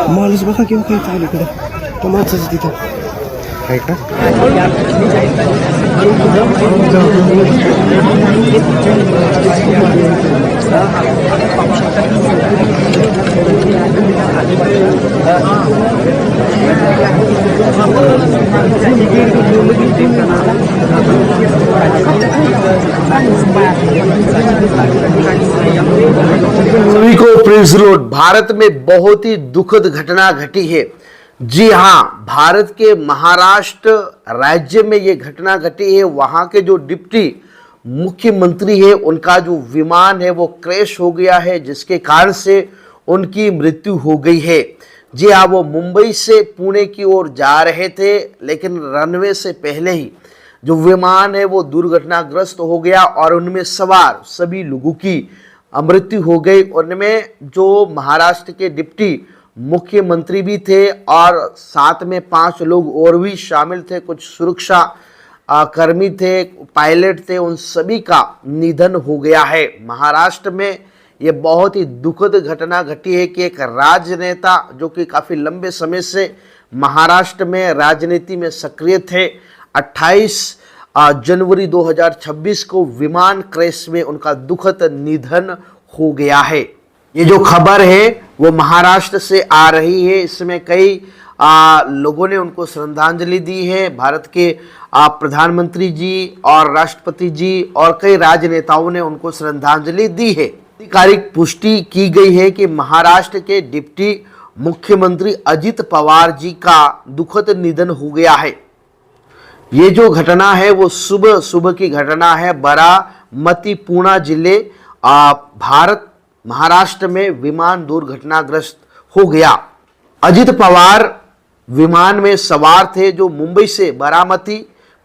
माणूस बघा किंवा काही चालू इकडे तो माणसाचं तिथं आहे का. सभी को प्रेज लॉर्ड. भारत में बहुत ही दुखद घटना घटी है. जी हाँ, भारत के महाराष्ट्र राज्य में ये घटना घटी है. वहाँ के जो डिप्टी मुख्यमंत्री है उनका जो विमान है वो क्रैश हो गया है, जिसके कारण से उनकी मृत्यु हो गई है. जी हाँ, वो मुंबई से पुणे की ओर जा रहे थे, लेकिन रनवे से पहले ही जो विमान है वो दुर्घटनाग्रस्त हो गया और उनमें सवार सभी लोगों की मृत्यु हो गई. उनमें जो महाराष्ट्र के डिप्टी मुख्यमंत्री भी थे और साथ में 5 लोग और भी शामिल थे. कुछ सुरक्षा कर्मी थे, पायलट थे, उन सभी का निधन हो गया है. महाराष्ट्र में ये बहुत ही दुखद घटना घटी है कि एक राजनेता जो कि काफ़ी लंबे समय से महाराष्ट्र में राजनीति में सक्रिय थे, 28 जनवरी 2026 को विमान क्रैश में उनका दुखद निधन हो गया है. ये जो खबर है वो महाराष्ट्र से आ रही है. इसमें कई लोगों ने उनको श्रद्धांजलि दी है. भारत के प्रधानमंत्री जी और राष्ट्रपति जी और कई राजनेताओं ने उनको श्रद्धांजलि दी है. आधिकारिक पुष्टि की गई है कि महाराष्ट्र के डिप्टी मुख्यमंत्री अजित पवार जी का दुखद निधन हो गया है. ये जो घटना है वो सुबह सुबह की घटना है. बारामती पूर्णा जिले भारत महाराष्ट्र में विमान दुर्घटनाग्रस्त हो गया. अजित पवार विमान में सवार थे जो मुंबई से बारामती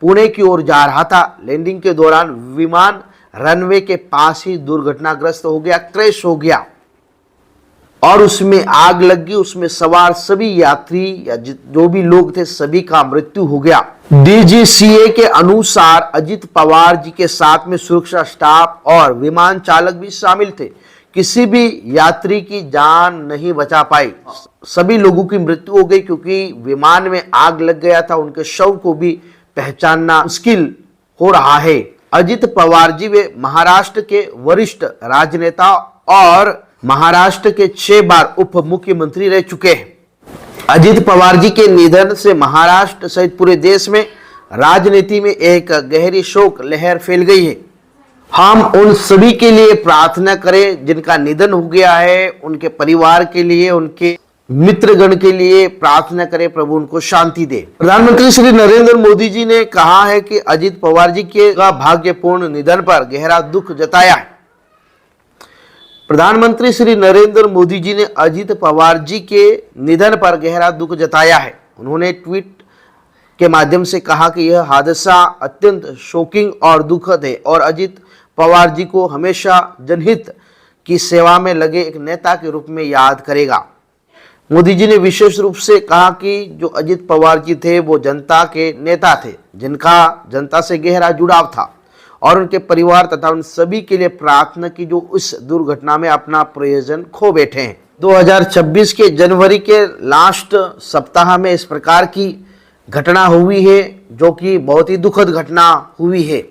पुणे की ओर जा रहा था. लैंडिंग के दौरान विमान रनवे के पास ही दुर्घटनाग्रस्त हो गया, क्रैश हो गया और उसमें आग लग गई. उसमें सवार सभी यात्री या जो भी लोग थे सभी का मृत्यु हो गया. डीजीसीए के अनुसार अजित पवार जी के साथ में सुरक्षा स्टाफ और विमान चालक भी शामिल थे. किसी भी यात्री की जान नहीं बचा पाई. सभी लोगों की मृत्यु हो गई क्योंकि विमान में आग लग गया था. उनके शव को भी पहचानना मुश्किल हो रहा है. अजित पवार जी वे महाराष्ट्र के वरिष्ठ राजनेता और महाराष्ट्र के 6 बार उप मुख्यमंत्री रह चुके हैं. अजित पवार जी के निधन से महाराष्ट्र सहित पूरे देश में राजनीति में एक गहरी शोक लहर फैल गई है. हम उन सभी के लिए प्रार्थना करें जिनका निधन हो गया है, उनके परिवार के लिए, उनके मित्रगण के लिए प्रार्थना करें, प्रभु उनको शांति दे. प्रधानमंत्री श्री नरेंद्र मोदी जी ने कहा है कि अजित पवार जी के भाग्यपूर्ण निधन पर गहरा दुख जताया है. प्रधानमंत्री श्री नरेंद्र मोदी जी ने अजित पवार जी के निधन पर गहरा दुख जताया है. उन्होंने ट्वीट के माध्यम से कहा कि यह हादसा अत्यंत शोकिंग और दुखद है और अजित पवार जी को हमेशा जनहित की सेवा में लगे एक नेता के रूप में याद करेगा. मोदी जी ने विशेष रूप से कहा कि जो अजित पवार जी थे वो जनता के नेता थे जिनका जनता से गहरा जुड़ाव था और उनके परिवार तथा उन सभी के लिए प्रार्थना की जो इस दुर्घटना में अपना प्रयोजन खो बैठे हैं. 2026 के जनवरी के लास्ट सप्ताह में इस प्रकार की घटना हुई है जो कि बहुत ही दुखद घटना हुई है.